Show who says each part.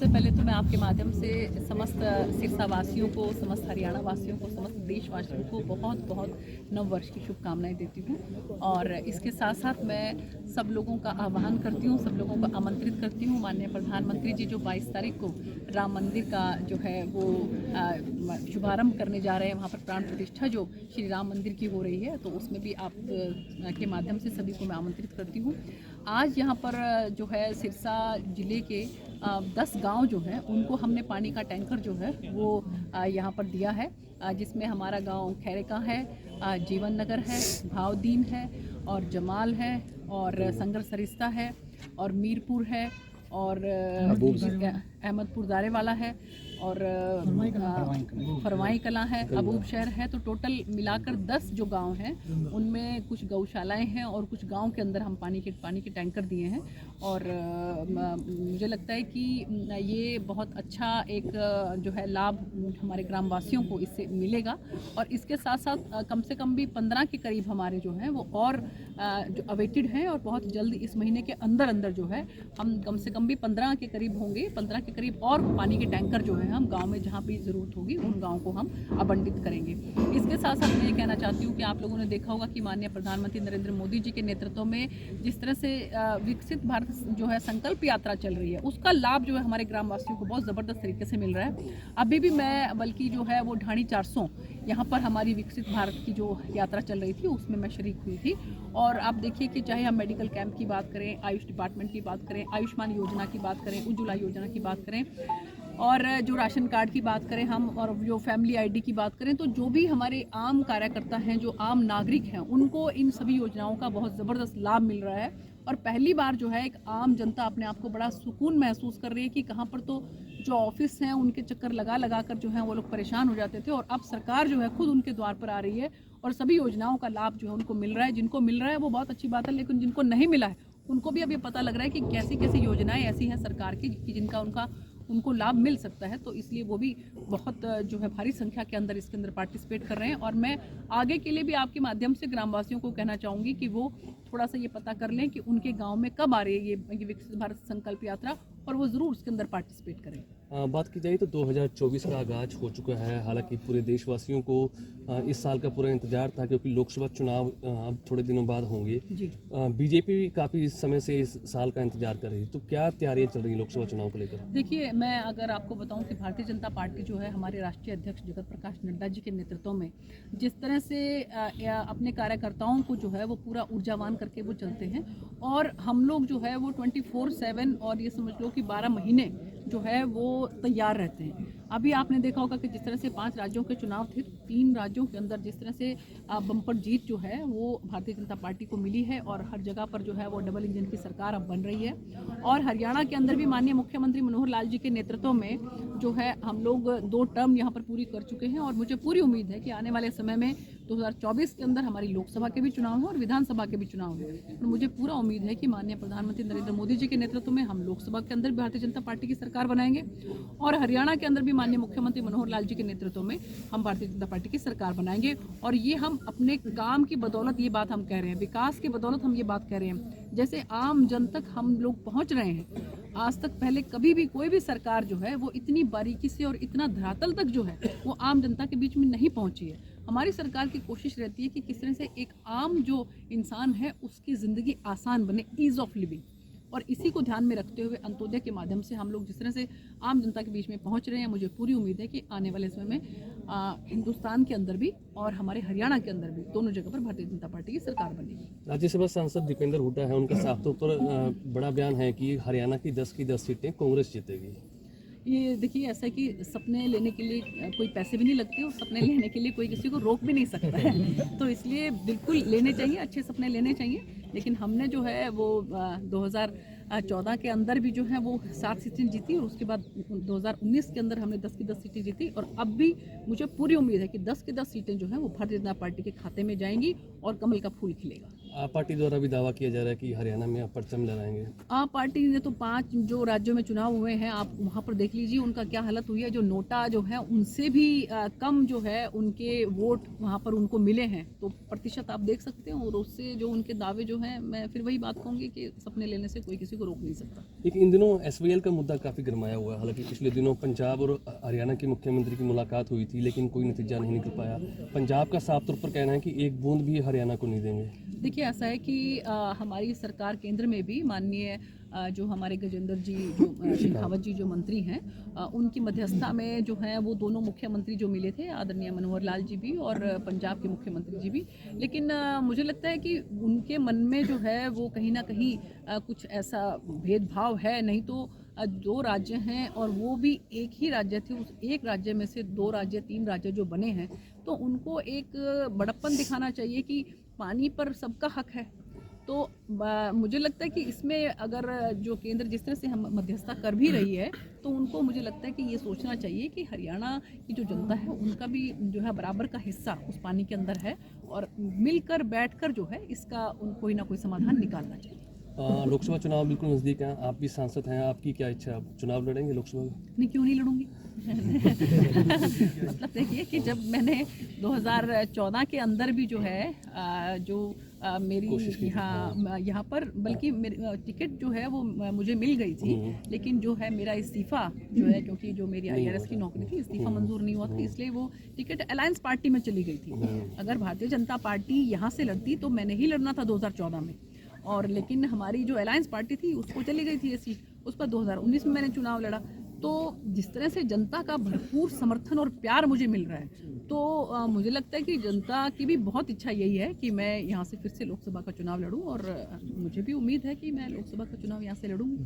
Speaker 1: सबसे पहले तो मैं आपके माध्यम से समस्त सिरसा वासियों को, समस्त हरियाणा वासियों को, समस्त देशवासियों को बहुत बहुत नव वर्ष की शुभकामनाएं देती हूँ। और इसके साथ साथ मैं सब लोगों का आह्वान करती हूँ, सब लोगों को आमंत्रित करती हूँ। माननीय प्रधानमंत्री जी जो 22 तारीख को राम मंदिर का जो है वो शुभारंभ करने जा रहे हैं, वहाँ पर प्राण प्रतिष्ठा जो श्री राम मंदिर की हो रही है, तो उसमें भी आप के माध्यम से सभी को मैं आमंत्रित करती हूँ। आज यहाँ पर जो है सिरसा जिले के 10 गांव जो हैं उनको हमने पानी का टैंकर जो है वो यहाँ पर दिया है, जिसमें हमारा गांव खैरेका है, जीवन नगर है, भावदीन है और जमाल है और संगर सरिस्ता है और मीरपुर है और अहमदपुर दारे वाला है और फरवाई कलां है, अबूब शहर है। तो टोटल मिलाकर 10 जो गांव हैं उनमें कुछ गौशालाएं हैं और कुछ गांव के अंदर हम पानी के टैंकर दिए हैं। और मुझे लगता है कि ये बहुत अच्छा एक जो है लाभ हमारे ग्रामवासियों को इससे मिलेगा। और इसके साथ साथ कम से कम भी 15 के करीब हमारे जो हैं वो और जो अवेटेड हैं और बहुत जल्द इस महीने के अंदर जो है हम कम से कम भी 15 के करीब होंगे, 15 के करीब और पानी के टैंकर जो है हम गांव में जहां भी ज़रूरत होगी उन गांव को हम आवंटित करेंगे। इसके साथ साथ मैं ये कहना चाहती हूँ कि आप लोगों ने देखा होगा कि माननीय प्रधानमंत्री नरेंद्र मोदी जी के नेतृत्व में जिस तरह से विकसित भारत जो है संकल्प यात्रा चल रही है, उसका लाभ जो है हमारे ग्रामवासियों को बहुत ज़बरदस्त तरीके से मिल रहा है। अभी भी मैं बल्कि जो है वो ढाणी 400 यहाँ पर हमारी विकसित भारत की जो यात्रा चल रही थी उसमें मैं शरीक हुई थी। और आप देखिए कि चाहे हम मेडिकल कैंप की बात करें, आयुष डिपार्टमेंट की बात करें, आयुष्मान योजना की बात करें, उज्ज्वला योजना की बात करें और जो राशन कार्ड की बात करें हम, और जो फैमिली आईडी की बात करें, तो जो भी हमारे आम कार्यकर्ता हैं, जो आम नागरिक हैं, उनको इन सभी योजनाओं का बहुत ज़बरदस्त लाभ मिल रहा है। और पहली बार जो है एक आम जनता अपने आप को बड़ा सुकून महसूस कर रही है कि कहाँ पर तो जो ऑफिस हैं उनके चक्कर लगा कर जो है वो लोग परेशान हो जाते थे और अब सरकार जो है खुद उनके द्वार पर आ रही है और सभी योजनाओं का लाभ जो है उनको मिल रहा है। जिनको मिल रहा है वो बहुत अच्छी बात है, लेकिन जिनको नहीं मिला है उनको भी अब ये पता लग रहा है कि कैसी कैसी योजनाएं ऐसी हैं सरकार की कि जिनका उनको लाभ मिल सकता है। तो इसलिए वो भी बहुत जो है भारी संख्या के अंदर इसके अंदर पार्टिसिपेट कर रहे हैं। और मैं आगे के लिए भी आपके माध्यम से ग्रामवासियों को कहना चाहूँगी कि वो थोड़ा सा ये पता कर लें कि उनके गांव में कब आ रही है ये विकसित भारत संकल्प यात्रा, और वो ज़रूर उसके अंदर पार्टिसिपेट करें।
Speaker 2: बात की जाए तो 2024 का आगाज हो चुका है। हालांकि पूरे देशवासियों को इस साल का पूरा इंतजार था क्योंकि लोकसभा चुनाव अब थोड़े दिनों बाद होंगे। बीजेपी भी काफ़ी समय से इस साल का इंतजार कर रही है, तो क्या तैयारियां चल रही है लोकसभा चुनाव को लेकर?
Speaker 1: देखिए, मैं अगर आपको बताऊं कि भारतीय जनता पार्टी जो है हमारे राष्ट्रीय अध्यक्ष जगत प्रकाश नड्डा जी के नेतृत्व में जिस तरह से अपने कार्यकर्ताओं को जो है वो पूरा ऊर्जावान करके वो चलते हैं, और हम लोग जो है वो 24/7 और ये समझ लो कि 12 महीने जो है वो तैयार रहते हैं। अभी आपने देखा होगा कि जिस तरह से 5 राज्यों के चुनाव थे, 3 राज्यों के अंदर जिस तरह से बम्पर जीत जो है वो भारतीय जनता पार्टी को मिली है और हर जगह पर जो है वो डबल इंजन की सरकार अब बन रही है। और हरियाणा के अंदर भी माननीय मुख्यमंत्री मनोहर लाल जी के नेतृत्व में जो है हम लोग 2 टर्म यहाँ पर पूरी कर चुके हैं और मुझे पूरी उम्मीद है कि आने वाले समय में 2024 के अंदर हमारी लोकसभा के भी चुनाव हैं और विधानसभा के भी चुनाव हैं। और मुझे पूरा उम्मीद है कि माननीय प्रधानमंत्री नरेंद्र मोदी जी के नेतृत्व में हम लोकसभा के अंदर भारतीय जनता पार्टी की सरकार बनाएंगे और हरियाणा के अंदर भी माननीय मुख्यमंत्री मनोहर लाल जी के नेतृत्व में हम भारतीय जनता पार्टी की सरकार बनाएंगे। और ये हम अपने काम की बदौलत ये बात हम कह रहे हैं, विकास की बदौलत हम ये बात कह रहे हैं। जैसे आम जन तक हम लोग पहुंच रहे हैं, आज तक पहले कभी भी कोई भी सरकार जो है वो इतनी बारीकी से और इतना धरातल तक जो है वो आम जनता के बीच में नहीं पहुंची है। हमारी सरकार की कोशिश रहती है कि किस तरह से एक आम जो इंसान है उसकी ज़िंदगी आसान बने, ईज़ ऑफ लिविंग, और इसी को ध्यान में रखते हुए अंत्योदय के माध्यम से हम लोग जिस तरह से आम जनता के बीच में पहुंच रहे हैं, मुझे पूरी उम्मीद है कि आने वाले समय में हिंदुस्तान के अंदर भी और हमारे हरियाणा के अंदर भी दोनों जगह पर भारतीय जनता पार्टी की सरकार बनेगी।
Speaker 2: राज्यसभा सांसद दीपेंद्र हुड्डा है, उनका साफ तौर पर बड़ा बयान है कि हरियाणा की 10 की 10 सीटें कांग्रेस जीतेगी।
Speaker 1: ये देखिए, ऐसा है कि सपने लेने के लिए कोई पैसे भी नहीं लगते और सपने लेने के लिए कोई किसी को रोक भी नहीं सकता है। तो इसलिए बिल्कुल लेने चाहिए, अच्छे सपने लेने चाहिए। लेकिन हमने जो है वो 2014 के अंदर भी जो है वो 7 सीटें जीती और उसके बाद 2019 के अंदर हमने 10 की 10 सीटें जीती, और अब भी मुझे पूरी उम्मीद है कि 10 की 10 सीटें जो हैं वो भारतीय जनता पार्टी के खाते में जाएंगी और कमल का फूल खिलेगा।
Speaker 2: आप पार्टी द्वारा भी दावा किया जा रहा है कि हरियाणा में आप परचम लहराएंगे।
Speaker 1: आप पार्टी ने तो 5 जो राज्यों में चुनाव हुए हैं, आप वहाँ पर देख लीजिए उनका क्या हालत हुई है। जो नोटा जो है उनसे भी कम जो है उनके वोट वहाँ पर उनको मिले हैं, तो प्रतिशत आप देख सकते हैं। और उससे जो उनके दावे जो हैं, मैं फिर वही बात कहूँगी कि सपने लेने से कोई किसी को रोक नहीं सकता।
Speaker 2: लेकिन इन दिनों एसवीएल का मुद्दा काफ़ी गर्माया हुआ है। हालांकि पिछले दिनों पंजाब और हरियाणा के मुख्यमंत्री की मुलाकात हुई थी, लेकिन कोई नतीजा नहीं निकल पाया। पंजाब का साफ तौर पर कहना है कि एक बूंद भी हरियाणा को नहीं देंगे।
Speaker 1: देखिए, ऐसा है कि हमारी सरकार केंद्र में भी माननीय जो हमारे गजेंद्र जी जो शेखावत जी जो मंत्री हैं, उनकी मध्यस्थता में जो है वो दोनों मुख्यमंत्री जो मिले थे, आदरणीय मनोहर लाल जी भी और पंजाब के मुख्यमंत्री जी भी। लेकिन मुझे लगता है कि उनके मन में जो है वो कहीं ना कहीं कुछ ऐसा भेदभाव है। नहीं तो 2 राज्य हैं और वो भी एक ही राज्य थे। उस एक राज्य में से 2 राज्य 3 राज्य जो बने हैं, तो उनको एक बड़प्पन दिखाना चाहिए कि पानी पर सबका हक है। तो मुझे लगता है कि इसमें अगर जो केंद्र जिस तरह से हम मध्यस्थता कर भी रही है, तो उनको मुझे लगता है कि ये सोचना चाहिए कि हरियाणा की जो जनता है उनका भी जो है बराबर का हिस्सा उस पानी के अंदर है, और मिलकर बैठकर जो है इसका कोई ना कोई समाधान निकालना चाहिए।
Speaker 2: लोकसभा चुनाव बिल्कुल नज़दीक हैं, आप भी सांसद हैं, आपकी क्या इच्छा है? आप चुनाव लड़ेंगे लोकसभा में?
Speaker 1: नहीं, क्यों नहीं लड़ूंगी। मतलब देखिए कि जब मैंने 2014 के अंदर भी जो है मेरी यहाँ पर बल्कि टिकट जो है वो मुझे मिल गई थी, लेकिन जो है मेरा इस्तीफा जो है, क्योंकि जो मेरी IRS की नौकरी थी, इस्तीफा मंजूर नहीं हुआ था, इसलिए वो टिकट अलायंस पार्टी में चली गई थी। अगर भारतीय जनता पार्टी यहाँ से लड़ती तो मैंने ही लड़ना था 2014 में, और लेकिन हमारी जो अलायंस पार्टी थी उसको चली गई थी ये सीट, उस पर 2019 में मैंने चुनाव लड़ा। तो जिस तरह से जनता का भरपूर समर्थन और प्यार मुझे मिल रहा है, तो मुझे लगता है कि जनता की भी बहुत इच्छा यही है कि मैं यहाँ से फिर से लोकसभा का चुनाव लड़ूं, और मुझे भी उम्मीद है कि मैं लोकसभा का चुनाव यहाँ से लड़ूंगी।